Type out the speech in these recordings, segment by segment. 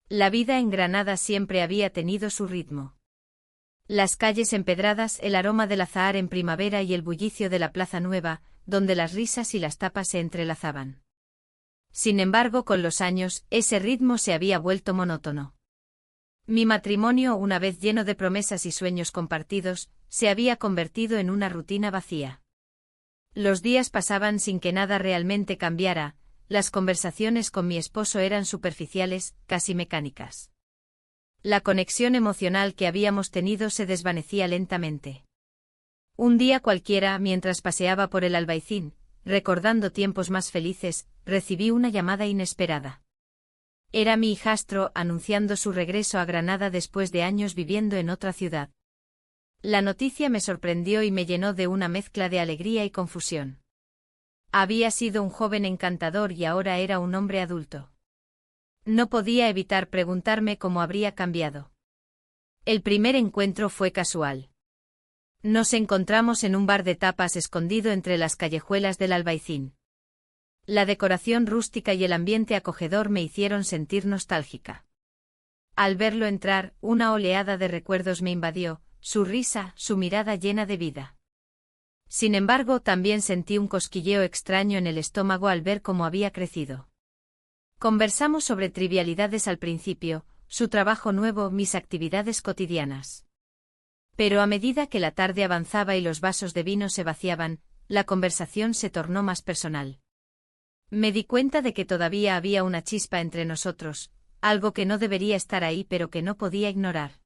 La vida en Granada siempre había tenido su ritmo. Las calles empedradas, el aroma del azahar en primavera y el bullicio de la Plaza Nueva, donde las risas y las tapas se entrelazaban. Sin embargo, con los años, ese ritmo se había vuelto monótono. Mi matrimonio, una vez lleno de promesas y sueños compartidos, se había convertido en una rutina vacía. Los días pasaban sin que nada realmente cambiara, las conversaciones con mi esposo eran superficiales, casi mecánicas. La conexión emocional que habíamos tenido se desvanecía lentamente. Un día cualquiera, mientras paseaba por el Albaicín, recordando tiempos más felices, recibí una llamada inesperada. Era mi hijastro anunciando su regreso a Granada después de años viviendo en otra ciudad. La noticia me sorprendió y me llenó de una mezcla de alegría y confusión. Había sido un joven encantador y ahora era un hombre adulto. No podía evitar preguntarme cómo habría cambiado. El primer encuentro fue casual. Nos encontramos en un bar de tapas escondido entre las callejuelas del Albaicín. La decoración rústica y el ambiente acogedor me hicieron sentir nostálgica. Al verlo entrar, una oleada de recuerdos me invadió, su risa, su mirada llena de vida. Sin embargo, también sentí un cosquilleo extraño en el estómago al ver cómo había crecido. Conversamos sobre trivialidades al principio, su trabajo nuevo, mis actividades cotidianas. Pero a medida que la tarde avanzaba y los vasos de vino se vaciaban, la conversación se tornó más personal. Me di cuenta de que todavía había una chispa entre nosotros, algo que no debería estar ahí pero que no podía ignorar.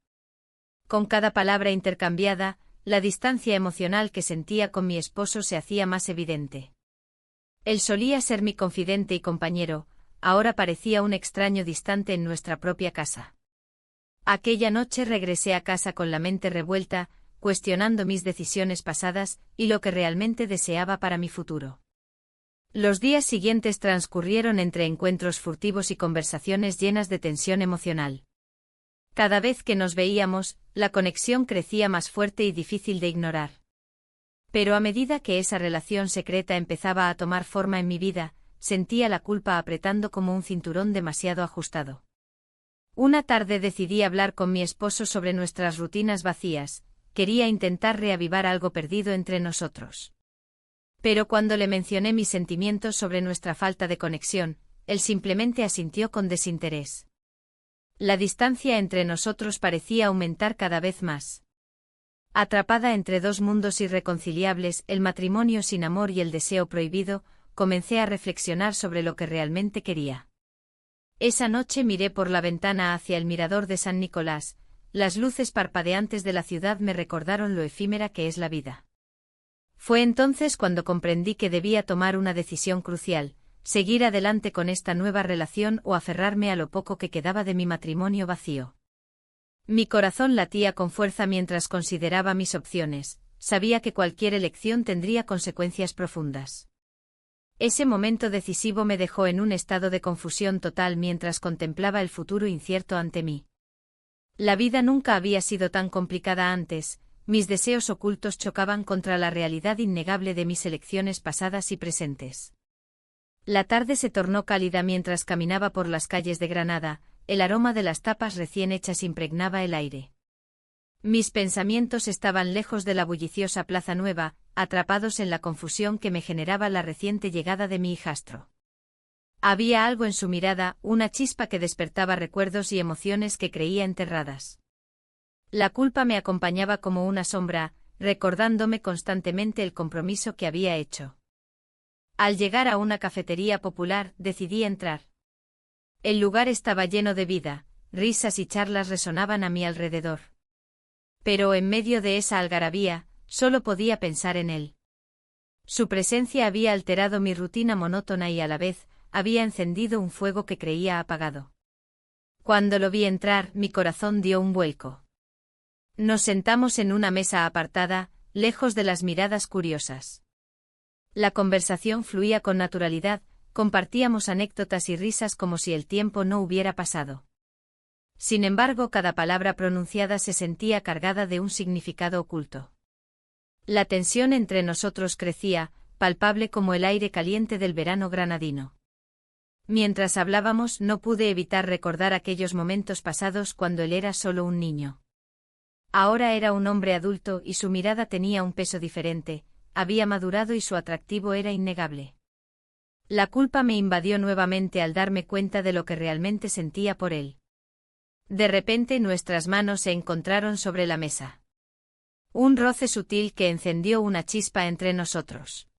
Con cada palabra intercambiada, la distancia emocional que sentía con mi esposo se hacía más evidente. Él solía ser mi confidente y compañero, ahora parecía un extraño distante en nuestra propia casa. Aquella noche regresé a casa con la mente revuelta, cuestionando mis decisiones pasadas y lo que realmente deseaba para mi futuro. Los días siguientes transcurrieron entre encuentros furtivos y conversaciones llenas de tensión emocional. Cada vez que nos veíamos, la conexión crecía más fuerte y difícil de ignorar. Pero a medida que esa relación secreta empezaba a tomar forma en mi vida, sentía la culpa apretando como un cinturón demasiado ajustado. Una tarde decidí hablar con mi esposo sobre nuestras rutinas vacías, quería intentar reavivar algo perdido entre nosotros. Pero cuando le mencioné mis sentimientos sobre nuestra falta de conexión, él simplemente asintió con desinterés. La distancia entre nosotros parecía aumentar cada vez más. Atrapada entre dos mundos irreconciliables, el matrimonio sin amor y el deseo prohibido, comencé a reflexionar sobre lo que realmente quería. Esa noche miré por la ventana hacia el mirador de San Nicolás, las luces parpadeantes de la ciudad me recordaron lo efímera que es la vida. Fue entonces cuando comprendí que debía tomar una decisión crucial: seguir adelante con esta nueva relación o aferrarme a lo poco que quedaba de mi matrimonio vacío. Mi corazón latía con fuerza mientras consideraba mis opciones, sabía que cualquier elección tendría consecuencias profundas. Ese momento decisivo me dejó en un estado de confusión total mientras contemplaba el futuro incierto ante mí. La vida nunca había sido tan complicada antes, mis deseos ocultos chocaban contra la realidad innegable de mis elecciones pasadas y presentes. La tarde se tornó cálida mientras caminaba por las calles de Granada, el aroma de las tapas recién hechas impregnaba el aire. Mis pensamientos estaban lejos de la bulliciosa Plaza Nueva, atrapados en la confusión que me generaba la reciente llegada de mi hijastro. Había algo en su mirada, una chispa que despertaba recuerdos y emociones que creía enterradas. La culpa me acompañaba como una sombra, recordándome constantemente el compromiso que había hecho. Al llegar a una cafetería popular, decidí entrar. El lugar estaba lleno de vida, risas y charlas resonaban a mi alrededor. Pero en medio de esa algarabía, solo podía pensar en él. Su presencia había alterado mi rutina monótona y a la vez, había encendido un fuego que creía apagado. Cuando lo vi entrar, mi corazón dio un vuelco. Nos sentamos en una mesa apartada, lejos de las miradas curiosas. La conversación fluía con naturalidad, compartíamos anécdotas y risas como si el tiempo no hubiera pasado. Sin embargo, cada palabra pronunciada se sentía cargada de un significado oculto. La tensión entre nosotros crecía, palpable como el aire caliente del verano granadino. Mientras hablábamos no pude evitar recordar aquellos momentos pasados cuando él era solo un niño. Ahora era un hombre adulto y su mirada tenía un peso diferente, había madurado y su atractivo era innegable. La culpa me invadió nuevamente al darme cuenta de lo que realmente sentía por él. De repente nuestras manos se encontraron sobre la mesa. Un roce sutil que encendió una chispa entre nosotros.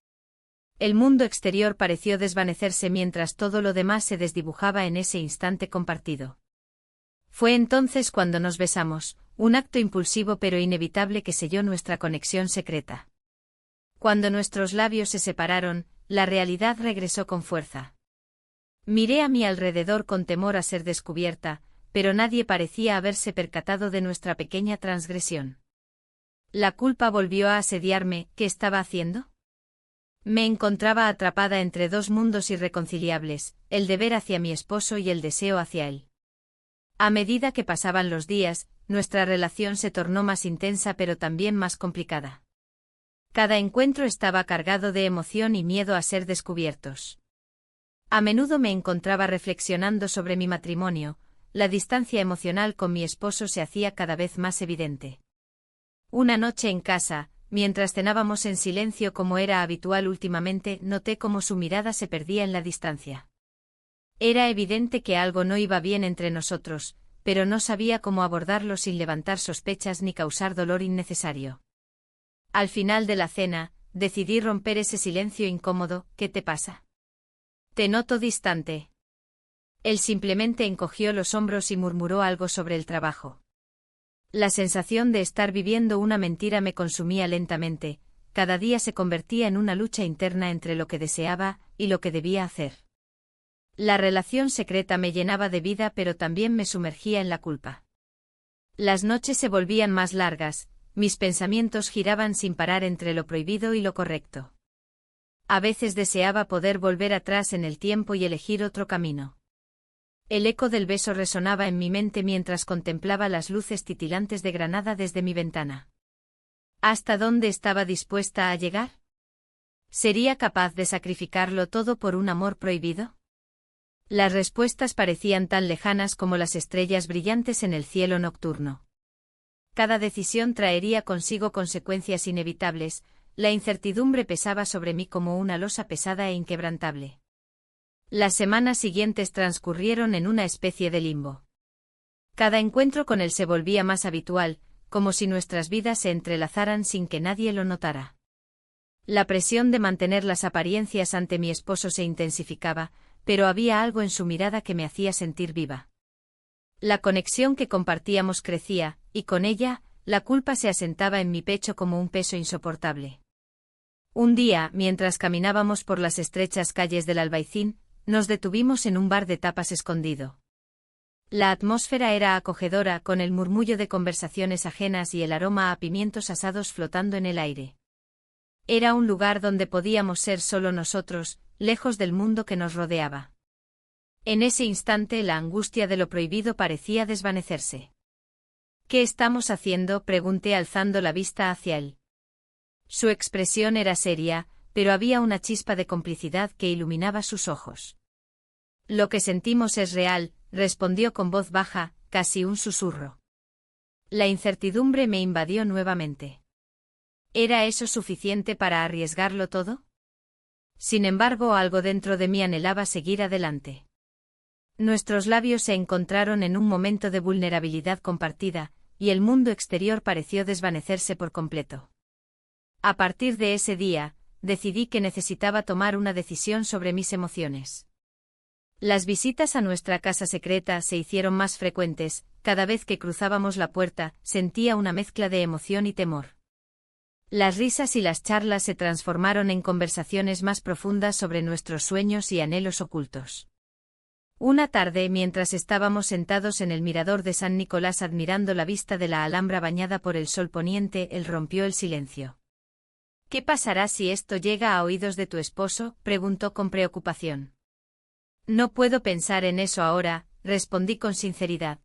El mundo exterior pareció desvanecerse mientras todo lo demás se desdibujaba en ese instante compartido. Fue entonces cuando nos besamos, un acto impulsivo pero inevitable que selló nuestra conexión secreta. Cuando nuestros labios se separaron, la realidad regresó con fuerza. Miré a mi alrededor con temor a ser descubierta, pero nadie parecía haberse percatado de nuestra pequeña transgresión. La culpa volvió a asediarme. ¿Qué estaba haciendo? Me encontraba atrapada entre dos mundos irreconciliables, el deber hacia mi esposo y el deseo hacia él. A medida que pasaban los días, nuestra relación se tornó más intensa pero también más complicada. Cada encuentro estaba cargado de emoción y miedo a ser descubiertos. A menudo me encontraba reflexionando sobre mi matrimonio, la distancia emocional con mi esposo se hacía cada vez más evidente. Una noche en casa, mientras cenábamos en silencio como era habitual últimamente, noté cómo su mirada se perdía en la distancia. Era evidente que algo no iba bien entre nosotros, pero no sabía cómo abordarlo sin levantar sospechas ni causar dolor innecesario. Al final de la cena, decidí romper ese silencio incómodo. ¿Qué te pasa? Te noto distante. Él simplemente encogió los hombros y murmuró algo sobre el trabajo. La sensación de estar viviendo una mentira me consumía lentamente, cada día se convertía en una lucha interna entre lo que deseaba y lo que debía hacer. La relación secreta me llenaba de vida pero también me sumergía en la culpa. Las noches se volvían más largas, mis pensamientos giraban sin parar entre lo prohibido y lo correcto. A veces deseaba poder volver atrás en el tiempo y elegir otro camino. El eco del beso resonaba en mi mente mientras contemplaba las luces titilantes de Granada desde mi ventana. ¿Hasta dónde estaba dispuesta a llegar? ¿Sería capaz de sacrificarlo todo por un amor prohibido? Las respuestas parecían tan lejanas como las estrellas brillantes en el cielo nocturno. Cada decisión traería consigo consecuencias inevitables, la incertidumbre pesaba sobre mí como una losa pesada e inquebrantable. Las semanas siguientes transcurrieron en una especie de limbo. Cada encuentro con él se volvía más habitual, como si nuestras vidas se entrelazaran sin que nadie lo notara. La presión de mantener las apariencias ante mi esposo se intensificaba, pero había algo en su mirada que me hacía sentir viva. La conexión que compartíamos crecía, y con ella, la culpa se asentaba en mi pecho como un peso insoportable. Un día, mientras caminábamos por las estrechas calles del Albaicín, nos detuvimos en un bar de tapas escondido. La atmósfera era acogedora con el murmullo de conversaciones ajenas y el aroma a pimientos asados flotando en el aire. Era un lugar donde podíamos ser solo nosotros, lejos del mundo que nos rodeaba. En ese instante la angustia de lo prohibido parecía desvanecerse. ¿Qué estamos haciendo?, pregunté alzando la vista hacia él. Su expresión era seria, pero había una chispa de complicidad que iluminaba sus ojos. Lo que sentimos es real, respondió con voz baja, casi un susurro. La incertidumbre me invadió nuevamente. ¿Era eso suficiente para arriesgarlo todo? Sin embargo, algo dentro de mí anhelaba seguir adelante. Nuestros labios se encontraron en un momento de vulnerabilidad compartida, y el mundo exterior pareció desvanecerse por completo. A partir de ese día, decidí que necesitaba tomar una decisión sobre mis emociones. Las visitas a nuestra casa secreta se hicieron más frecuentes, cada vez que cruzábamos la puerta, sentía una mezcla de emoción y temor. Las risas y las charlas se transformaron en conversaciones más profundas sobre nuestros sueños y anhelos ocultos. Una tarde, mientras estábamos sentados en el mirador de San Nicolás admirando la vista de la Alhambra bañada por el sol poniente, él rompió el silencio. ¿Qué pasará si esto llega a oídos de tu esposo?, preguntó con preocupación. No puedo pensar en eso ahora, respondí con sinceridad.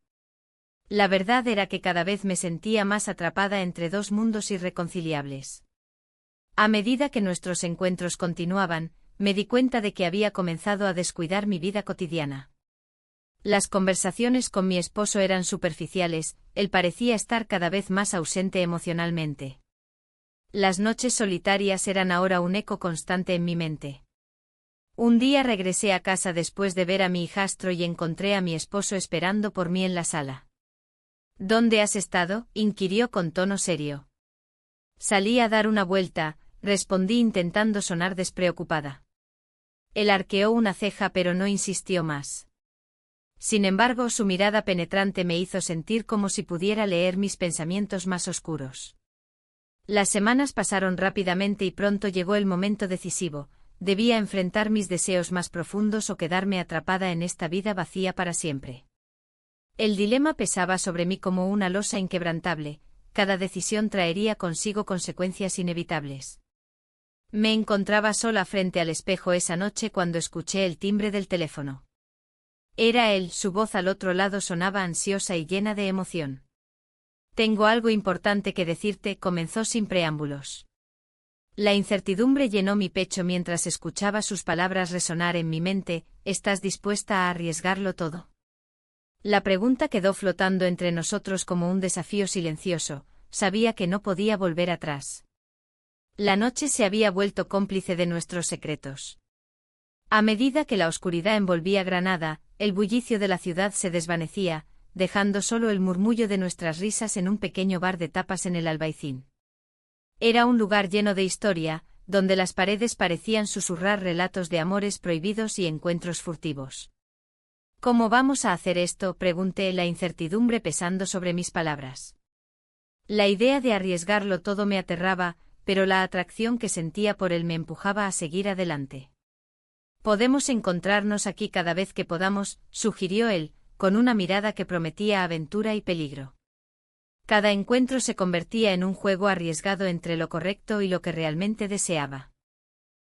La verdad era que cada vez me sentía más atrapada entre dos mundos irreconciliables. A medida que nuestros encuentros continuaban, me di cuenta de que había comenzado a descuidar mi vida cotidiana. Las conversaciones con mi esposo eran superficiales, él parecía estar cada vez más ausente emocionalmente. Las noches solitarias eran ahora un eco constante en mi mente. Un día regresé a casa después de ver a mi hijastro y encontré a mi esposo esperando por mí en la sala. ¿Dónde has estado?, inquirió con tono serio. Salí a dar una vuelta, respondí intentando sonar despreocupada. Él arqueó una ceja pero no insistió más. Sin embargo, su mirada penetrante me hizo sentir como si pudiera leer mis pensamientos más oscuros. Las semanas pasaron rápidamente y pronto llegó el momento decisivo. Debía enfrentar mis deseos más profundos o quedarme atrapada en esta vida vacía para siempre. El dilema pesaba sobre mí como una losa inquebrantable, cada decisión traería consigo consecuencias inevitables. Me encontraba sola frente al espejo esa noche cuando escuché el timbre del teléfono. Era él, su voz al otro lado sonaba ansiosa y llena de emoción. «Tengo algo importante que decirte», comenzó sin preámbulos. La incertidumbre llenó mi pecho mientras escuchaba sus palabras resonar en mi mente. «¿Estás dispuesta a arriesgarlo todo?». La pregunta quedó flotando entre nosotros como un desafío silencioso. Sabía que no podía volver atrás. La noche se había vuelto cómplice de nuestros secretos. A medida que la oscuridad envolvía Granada, el bullicio de la ciudad se desvanecía, dejando solo el murmullo de nuestras risas en un pequeño bar de tapas en el Albaicín. Era un lugar lleno de historia, donde las paredes parecían susurrar relatos de amores prohibidos y encuentros furtivos. «¿Cómo vamos a hacer esto?», pregunté, la incertidumbre pesando sobre mis palabras. La idea de arriesgarlo todo me aterraba, pero la atracción que sentía por él me empujaba a seguir adelante. «Podemos encontrarnos aquí cada vez que podamos», sugirió él, con una mirada que prometía aventura y peligro. Cada encuentro se convertía en un juego arriesgado entre lo correcto y lo que realmente deseaba.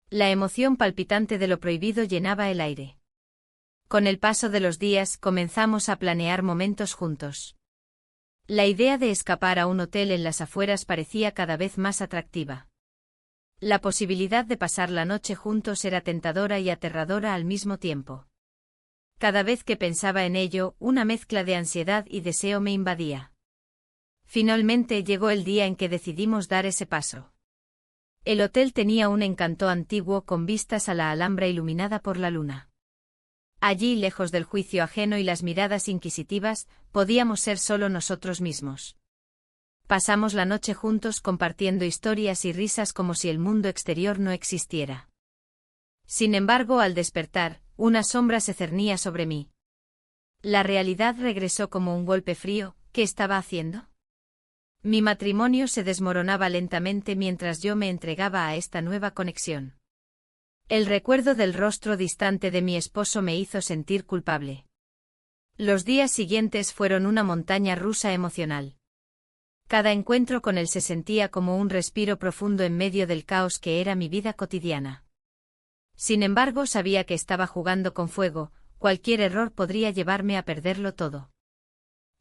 La emoción palpitante de lo prohibido llenaba el aire. Con el paso de los días comenzamos a planear momentos juntos. La idea de escapar a un hotel en las afueras parecía cada vez más atractiva. La posibilidad de pasar la noche juntos era tentadora y aterradora al mismo tiempo. Cada vez que pensaba en ello, una mezcla de ansiedad y deseo me invadía. Finalmente llegó el día en que decidimos dar ese paso. El hotel tenía un encanto antiguo con vistas a la Alhambra iluminada por la luna. Allí, lejos del juicio ajeno y las miradas inquisitivas, podíamos ser solo nosotros mismos. Pasamos la noche juntos compartiendo historias y risas como si el mundo exterior no existiera. Sin embargo, al despertar, una sombra se cernía sobre mí. La realidad regresó como un golpe frío. ¿Qué estaba haciendo? Mi matrimonio se desmoronaba lentamente mientras yo me entregaba a esta nueva conexión. El recuerdo del rostro distante de mi esposo me hizo sentir culpable. Los días siguientes fueron una montaña rusa emocional. Cada encuentro con él se sentía como un respiro profundo en medio del caos que era mi vida cotidiana. Sin embargo, sabía que estaba jugando con fuego, cualquier error podría llevarme a perderlo todo.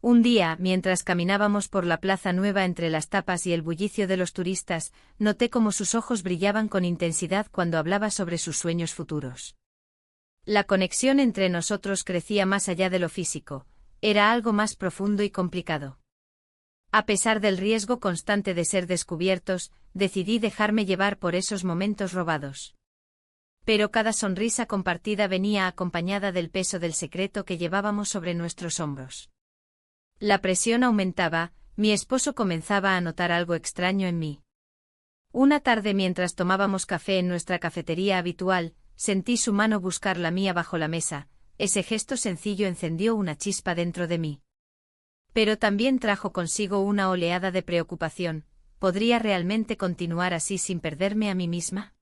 Un día, mientras caminábamos por la Plaza Nueva entre las tapas y el bullicio de los turistas, noté cómo sus ojos brillaban con intensidad cuando hablaba sobre sus sueños futuros. La conexión entre nosotros crecía más allá de lo físico, era algo más profundo y complicado. A pesar del riesgo constante de ser descubiertos, decidí dejarme llevar por esos momentos robados. Pero cada sonrisa compartida venía acompañada del peso del secreto que llevábamos sobre nuestros hombros. La presión aumentaba, mi esposo comenzaba a notar algo extraño en mí. Una tarde mientras tomábamos café en nuestra cafetería habitual, sentí su mano buscar la mía bajo la mesa. Ese gesto sencillo encendió una chispa dentro de mí. Pero también trajo consigo una oleada de preocupación. ¿Podría realmente continuar así sin perderme a mí misma?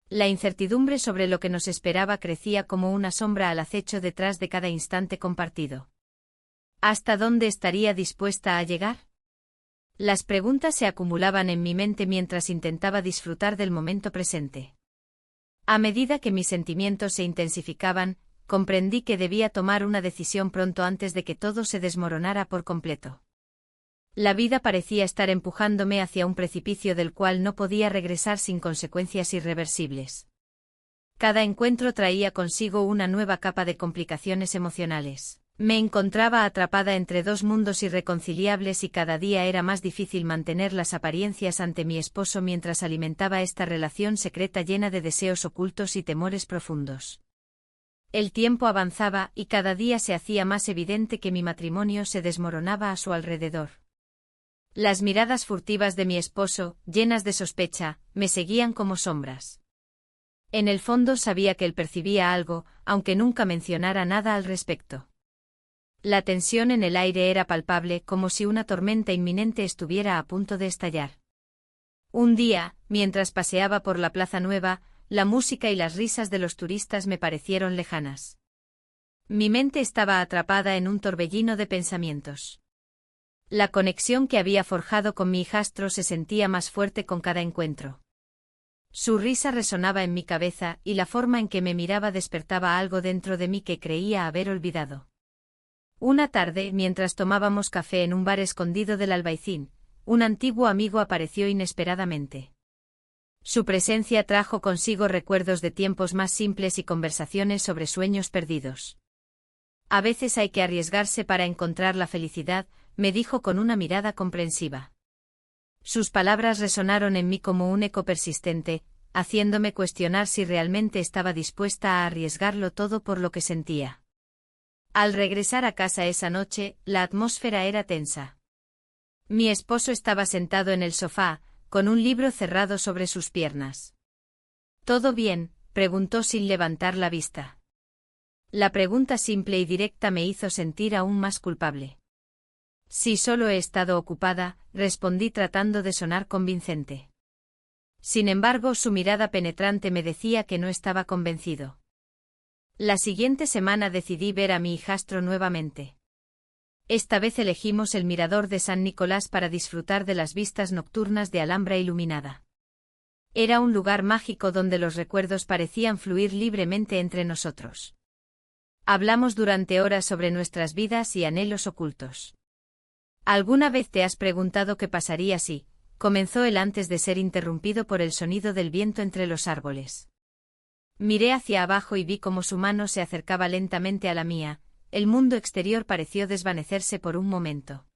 La incertidumbre sobre lo que nos esperaba crecía como una sombra al acecho detrás de cada instante compartido. ¿Hasta dónde estaría dispuesta a llegar? Las preguntas se acumulaban en mi mente mientras intentaba disfrutar del momento presente. A medida que mis sentimientos se intensificaban, comprendí que debía tomar una decisión pronto antes de que todo se desmoronara por completo. La vida parecía estar empujándome hacia un precipicio del cual no podía regresar sin consecuencias irreversibles. Cada encuentro traía consigo una nueva capa de complicaciones emocionales. Me encontraba atrapada entre dos mundos irreconciliables y cada día era más difícil mantener las apariencias ante mi esposo mientras alimentaba esta relación secreta llena de deseos ocultos y temores profundos. El tiempo avanzaba y cada día se hacía más evidente que mi matrimonio se desmoronaba a su alrededor. Las miradas furtivas de mi esposo, llenas de sospecha, me seguían como sombras. En el fondo sabía que él percibía algo, aunque nunca mencionara nada al respecto. La tensión en el aire era palpable, como si una tormenta inminente estuviera a punto de estallar. Un día, mientras paseaba por la Plaza Nueva, la música y las risas de los turistas me parecieron lejanas. Mi mente estaba atrapada en un torbellino de pensamientos. La conexión que había forjado con mi hijastro se sentía más fuerte con cada encuentro. Su risa resonaba en mi cabeza y la forma en que me miraba despertaba algo dentro de mí que creía haber olvidado. Una tarde, mientras tomábamos café en un bar escondido del Albaicín, un antiguo amigo apareció inesperadamente. Su presencia trajo consigo recuerdos de tiempos más simples y conversaciones sobre sueños perdidos. A veces hay que arriesgarse para encontrar la felicidad, me dijo con una mirada comprensiva. Sus palabras resonaron en mí como un eco persistente, haciéndome cuestionar si realmente estaba dispuesta a arriesgarlo todo por lo que sentía. Al regresar a casa esa noche, la atmósfera era tensa. Mi esposo estaba sentado en el sofá, con un libro cerrado sobre sus piernas. ¿Todo bien?, preguntó sin levantar la vista. La pregunta simple y directa me hizo sentir aún más culpable. Sí, solo he estado ocupada, respondí tratando de sonar convincente. Sin embargo, su mirada penetrante me decía que no estaba convencido. La siguiente semana decidí ver a mi hijastro nuevamente. Esta vez elegimos el mirador de San Nicolás para disfrutar de las vistas nocturnas de Alhambra iluminada. Era un lugar mágico donde los recuerdos parecían fluir libremente entre nosotros. Hablamos durante horas sobre nuestras vidas y anhelos ocultos. ¿Alguna vez te has preguntado qué pasaría si? Comenzó él antes de ser interrumpido por el sonido del viento entre los árboles. Miré hacia abajo y vi cómo su mano se acercaba lentamente a la mía. El mundo exterior pareció desvanecerse por un momento.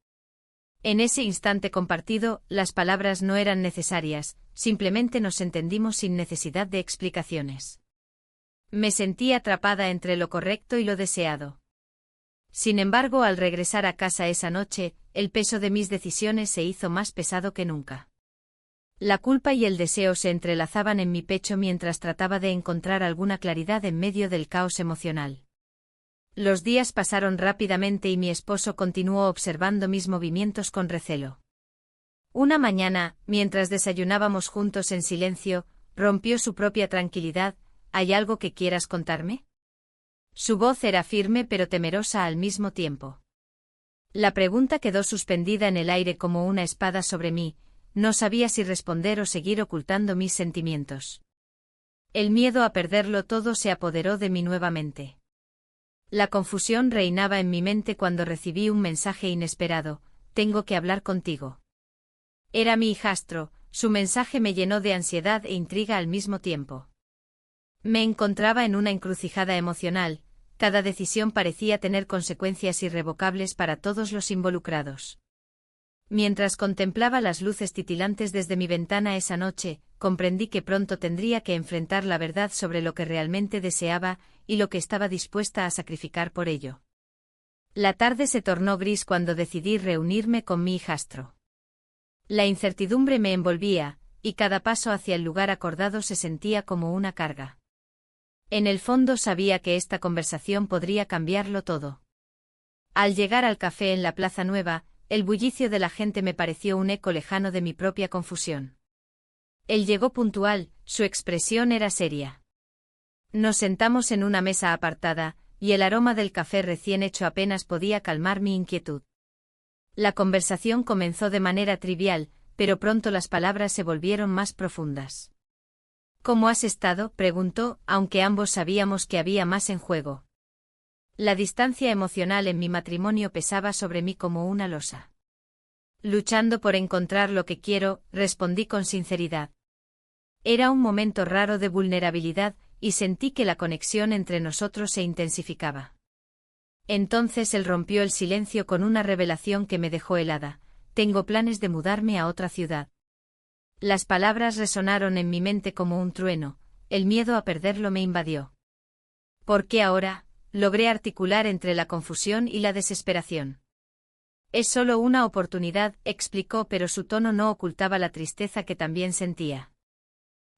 En ese instante compartido, las palabras no eran necesarias, simplemente nos entendimos sin necesidad de explicaciones. Me sentí atrapada entre lo correcto y lo deseado. Sin embargo, al regresar a casa esa noche, el peso de mis decisiones se hizo más pesado que nunca. La culpa y el deseo se entrelazaban en mi pecho mientras trataba de encontrar alguna claridad en medio del caos emocional. Los días pasaron rápidamente y mi esposo continuó observando mis movimientos con recelo. Una mañana, mientras desayunábamos juntos en silencio, rompió su propia tranquilidad. ¿Hay algo que quieras contarme? Su voz era firme pero temerosa al mismo tiempo. La pregunta quedó suspendida en el aire como una espada sobre mí. No sabía si responder o seguir ocultando mis sentimientos. El miedo a perderlo todo se apoderó de mí nuevamente. La confusión reinaba en mi mente cuando recibí un mensaje inesperado: tengo que hablar contigo. Era mi hijastro. Su mensaje me llenó de ansiedad e intriga al mismo tiempo. Me encontraba en una encrucijada emocional. Cada decisión parecía tener consecuencias irrevocables para todos los involucrados. Mientras contemplaba las luces titilantes desde mi ventana esa noche, comprendí que pronto tendría que enfrentar la verdad sobre lo que realmente deseaba y lo que estaba dispuesta a sacrificar por ello. La tarde se tornó gris cuando decidí reunirme con mi hijastro. La incertidumbre me envolvía, y cada paso hacia el lugar acordado se sentía como una carga. En el fondo sabía que esta conversación podría cambiarlo todo. Al llegar al café en la Plaza Nueva, el bullicio de la gente me pareció un eco lejano de mi propia confusión. Él llegó puntual, su expresión era seria. Nos sentamos en una mesa apartada, y el aroma del café recién hecho apenas podía calmar mi inquietud. La conversación comenzó de manera trivial, pero pronto las palabras se volvieron más profundas. ¿Cómo has estado?, preguntó, aunque ambos sabíamos que había más en juego. La distancia emocional en mi matrimonio pesaba sobre mí como una losa. Luchando por encontrar lo que quiero, respondí con sinceridad. Era un momento raro de vulnerabilidad, y sentí que la conexión entre nosotros se intensificaba. Entonces él rompió el silencio con una revelación que me dejó helada: tengo planes de mudarme a otra ciudad. Las palabras resonaron en mi mente como un trueno, el miedo a perderlo me invadió. ¿Por qué ahora? Logré articular entre la confusión y la desesperación. Es solo una oportunidad, explicó, pero su tono no ocultaba la tristeza que también sentía.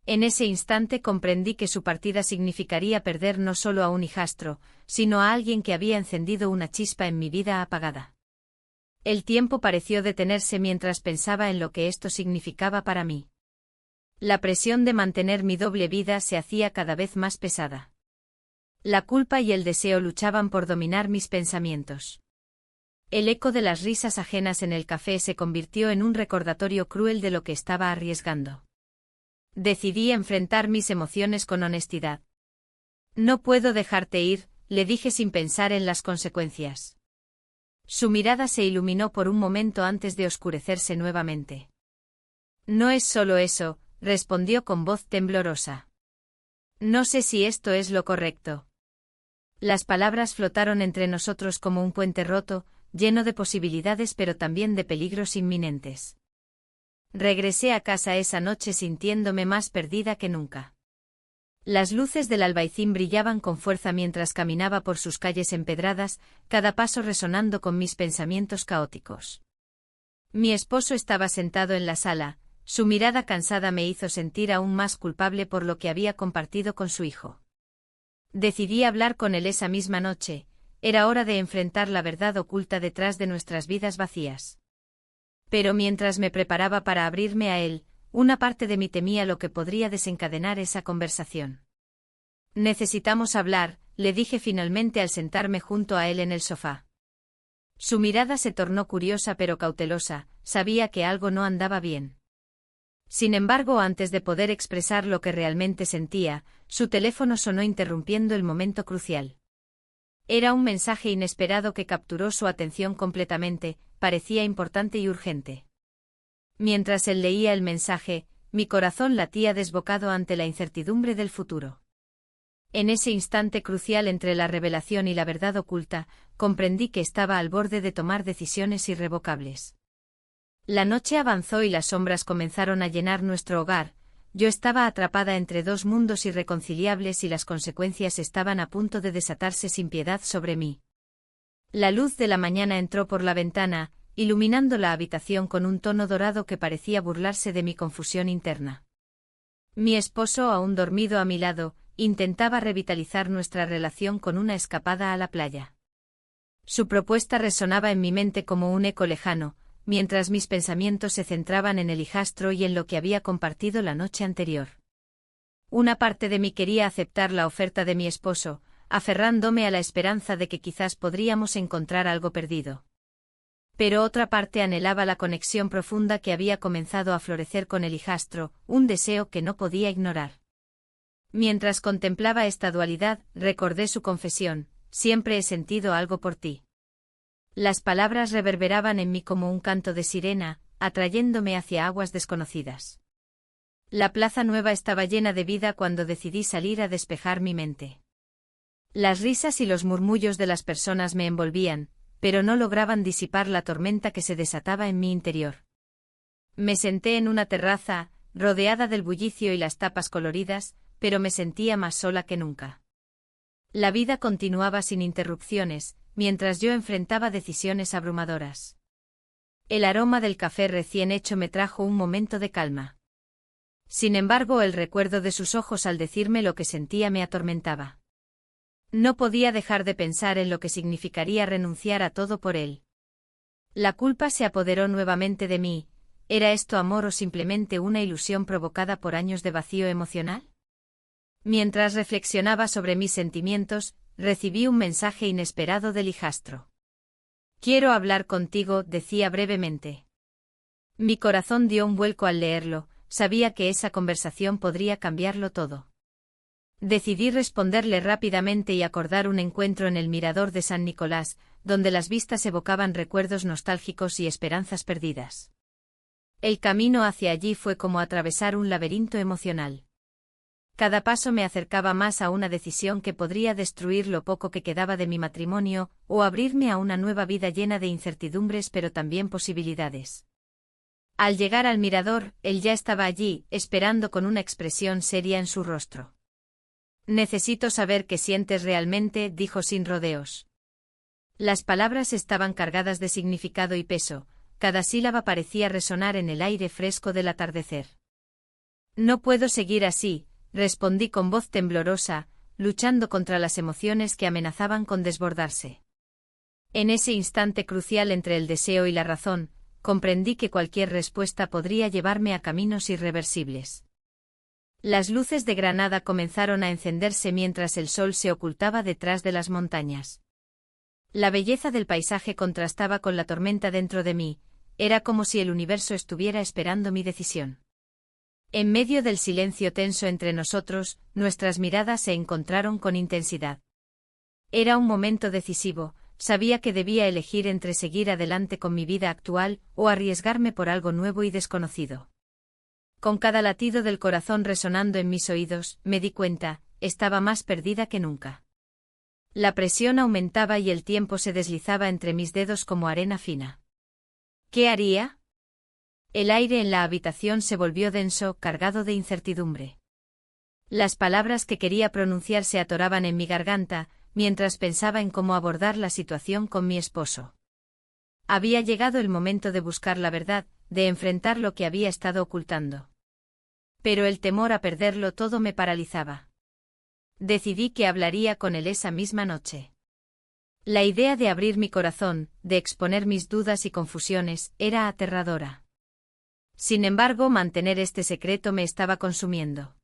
En ese instante comprendí que su partida significaría perder no solo a un hijastro, sino a alguien que había encendido una chispa en mi vida apagada. El tiempo pareció detenerse mientras pensaba en lo que esto significaba para mí. La presión de mantener mi doble vida se hacía cada vez más pesada. La culpa y el deseo luchaban por dominar mis pensamientos. El eco de las risas ajenas en el café se convirtió en un recordatorio cruel de lo que estaba arriesgando. Decidí enfrentar mis emociones con honestidad. No puedo dejarte ir, le dije sin pensar en las consecuencias. Su mirada se iluminó por un momento antes de oscurecerse nuevamente. No es solo eso, respondió con voz temblorosa. No sé si esto es lo correcto. Las palabras flotaron entre nosotros como un puente roto, lleno de posibilidades pero también de peligros inminentes. Regresé a casa esa noche sintiéndome más perdida que nunca. Las luces del Albaicín brillaban con fuerza mientras caminaba por sus calles empedradas, cada paso resonando con mis pensamientos caóticos. Mi esposo estaba sentado en la sala, su mirada cansada me hizo sentir aún más culpable por lo que había compartido con su hijo. Decidí hablar con él esa misma noche, era hora de enfrentar la verdad oculta detrás de nuestras vidas vacías. Pero mientras me preparaba para abrirme a él, una parte de mí temía lo que podría desencadenar esa conversación. Necesitamos hablar, le dije finalmente al sentarme junto a él en el sofá. Su mirada se tornó curiosa pero cautelosa, sabía que algo no andaba bien. Sin embargo, antes de poder expresar lo que realmente sentía, su teléfono sonó interrumpiendo el momento crucial. Era un mensaje inesperado que capturó su atención completamente, parecía importante y urgente. Mientras él leía el mensaje, mi corazón latía desbocado ante la incertidumbre del futuro. En ese instante crucial entre la revelación y la verdad oculta, comprendí que estaba al borde de tomar decisiones irrevocables. La noche avanzó y las sombras comenzaron a llenar nuestro hogar. Yo estaba atrapada entre dos mundos irreconciliables y las consecuencias estaban a punto de desatarse sin piedad sobre mí. La luz de la mañana entró por la ventana, iluminando la habitación con un tono dorado que parecía burlarse de mi confusión interna. Mi esposo, aún dormido a mi lado, intentaba revitalizar nuestra relación con una escapada a la playa. Su propuesta resonaba en mi mente como un eco lejano, mientras mis pensamientos se centraban en el hijastro y en lo que había compartido la noche anterior. Una parte de mí quería aceptar la oferta de mi esposo, aferrándome a la esperanza de que quizás podríamos encontrar algo perdido. Pero otra parte anhelaba la conexión profunda que había comenzado a florecer con el hijastro, un deseo que no podía ignorar. Mientras contemplaba esta dualidad, recordé su confesión: siempre he sentido algo por ti. Las palabras reverberaban en mí como un canto de sirena, atrayéndome hacia aguas desconocidas. La plaza nueva estaba llena de vida cuando decidí salir a despejar mi mente. Las risas y los murmullos de las personas me envolvían, pero no lograban disipar la tormenta que se desataba en mi interior. Me senté en una terraza, rodeada del bullicio y las tapas coloridas, pero me sentía más sola que nunca. La vida continuaba sin interrupciones, mientras yo enfrentaba decisiones abrumadoras. El aroma del café recién hecho me trajo un momento de calma. Sin embargo, el recuerdo de sus ojos al decirme lo que sentía me atormentaba. No podía dejar de pensar en lo que significaría renunciar a todo por él. La culpa se apoderó nuevamente de mí. ¿Era esto amor o simplemente una ilusión provocada por años de vacío emocional? Mientras reflexionaba sobre mis sentimientos, recibí un mensaje inesperado del hijastro. Quiero hablar contigo, decía brevemente. Mi corazón dio un vuelco al leerlo, sabía que esa conversación podría cambiarlo todo. Decidí responderle rápidamente y acordar un encuentro en el mirador de San Nicolás, donde las vistas evocaban recuerdos nostálgicos y esperanzas perdidas. El camino hacia allí fue como atravesar un laberinto emocional. Cada paso me acercaba más a una decisión que podría destruir lo poco que quedaba de mi matrimonio, o abrirme a una nueva vida llena de incertidumbres pero también posibilidades. Al llegar al mirador, él ya estaba allí, esperando con una expresión seria en su rostro. «Necesito saber qué sientes realmente», dijo sin rodeos. Las palabras estaban cargadas de significado y peso, cada sílaba parecía resonar en el aire fresco del atardecer. «No puedo seguir así», respondí con voz temblorosa, luchando contra las emociones que amenazaban con desbordarse. En ese instante crucial entre el deseo y la razón, comprendí que cualquier respuesta podría llevarme a caminos irreversibles. Las luces de Granada comenzaron a encenderse mientras el sol se ocultaba detrás de las montañas. La belleza del paisaje contrastaba con la tormenta dentro de mí, era como si el universo estuviera esperando mi decisión. En medio del silencio tenso entre nosotros, nuestras miradas se encontraron con intensidad. Era un momento decisivo, sabía que debía elegir entre seguir adelante con mi vida actual o arriesgarme por algo nuevo y desconocido. Con cada latido del corazón resonando en mis oídos, me di cuenta, estaba más perdida que nunca. La presión aumentaba y el tiempo se deslizaba entre mis dedos como arena fina. ¿Qué haría? El aire en la habitación se volvió denso, cargado de incertidumbre. Las palabras que quería pronunciar se atoraban en mi garganta, mientras pensaba en cómo abordar la situación con mi esposo. Había llegado el momento de buscar la verdad, de enfrentar lo que había estado ocultando. Pero el temor a perderlo todo me paralizaba. Decidí que hablaría con él esa misma noche. La idea de abrir mi corazón, de exponer mis dudas y confusiones, era aterradora. Sin embargo, mantener este secreto me estaba consumiendo.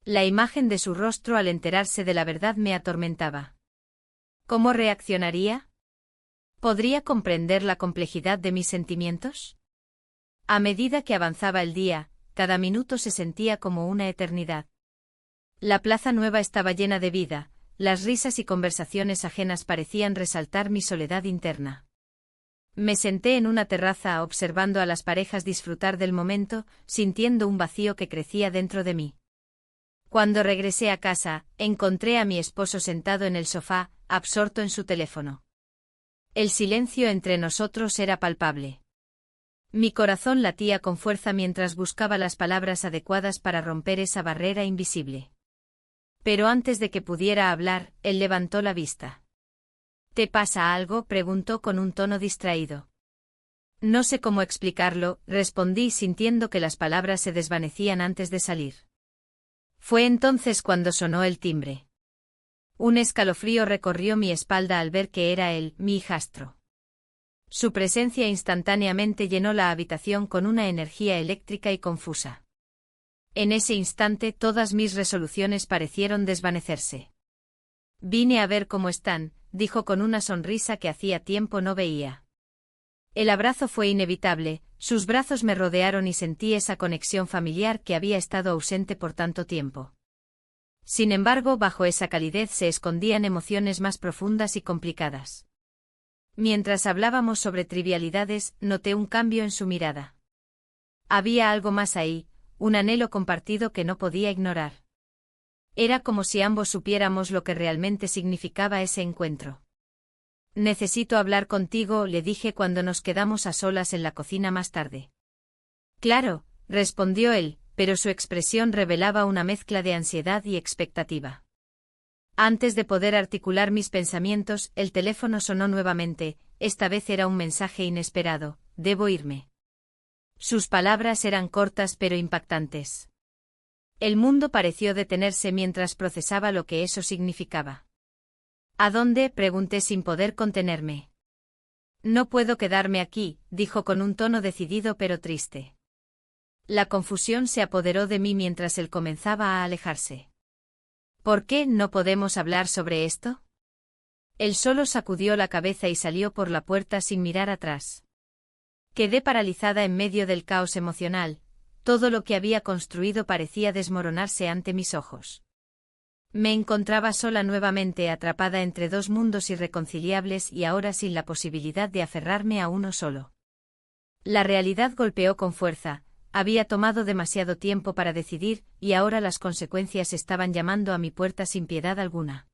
La imagen de su rostro al enterarse de la verdad me atormentaba. ¿Cómo reaccionaría? ¿Podría comprender la complejidad de mis sentimientos? A medida que avanzaba el día, cada minuto se sentía como una eternidad. La Plaza Nueva estaba llena de vida, las risas y conversaciones ajenas parecían resaltar mi soledad interna. Me senté en una terraza observando a las parejas disfrutar del momento, sintiendo un vacío que crecía dentro de mí. Cuando regresé a casa, encontré a mi esposo sentado en el sofá, absorto en su teléfono. El silencio entre nosotros era palpable. Mi corazón latía con fuerza mientras buscaba las palabras adecuadas para romper esa barrera invisible. Pero antes de que pudiera hablar, él levantó la vista. ¿Te pasa algo?, preguntó con un tono distraído. No sé cómo explicarlo, respondí sintiendo que las palabras se desvanecían antes de salir. Fue entonces cuando sonó el timbre. Un escalofrío recorrió mi espalda al ver que era él, mi hijastro. Su presencia instantáneamente llenó la habitación con una energía eléctrica y confusa. En ese instante todas mis resoluciones parecieron desvanecerse. Vine a ver cómo están, dijo con una sonrisa que hacía tiempo no veía. El abrazo fue inevitable, sus brazos me rodearon y sentí esa conexión familiar que había estado ausente por tanto tiempo. Sin embargo, bajo esa calidez se escondían emociones más profundas y complicadas. Mientras hablábamos sobre trivialidades, noté un cambio en su mirada. Había algo más ahí, un anhelo compartido que no podía ignorar. Era como si ambos supiéramos lo que realmente significaba ese encuentro. Necesito hablar contigo, le dije cuando nos quedamos a solas en la cocina más tarde. Claro, respondió él, pero su expresión revelaba una mezcla de ansiedad y expectativa. Antes de poder articular mis pensamientos, el teléfono sonó nuevamente, esta vez era un mensaje inesperado: debo irme. Sus palabras eran cortas pero impactantes. El mundo pareció detenerse mientras procesaba lo que eso significaba. ¿A dónde?, pregunté sin poder contenerme. No puedo quedarme aquí, dijo con un tono decidido pero triste. La confusión se apoderó de mí mientras él comenzaba a alejarse. ¿Por qué no podemos hablar sobre esto? Él solo sacudió la cabeza y salió por la puerta sin mirar atrás. Quedé paralizada en medio del caos emocional, todo lo que había construido parecía desmoronarse ante mis ojos. Me encontraba sola nuevamente, atrapada entre dos mundos irreconciliables y ahora sin la posibilidad de aferrarme a uno solo. La realidad golpeó con fuerza, Había tomado demasiado tiempo para decidir, y ahora las consecuencias estaban llamando a mi puerta sin piedad alguna.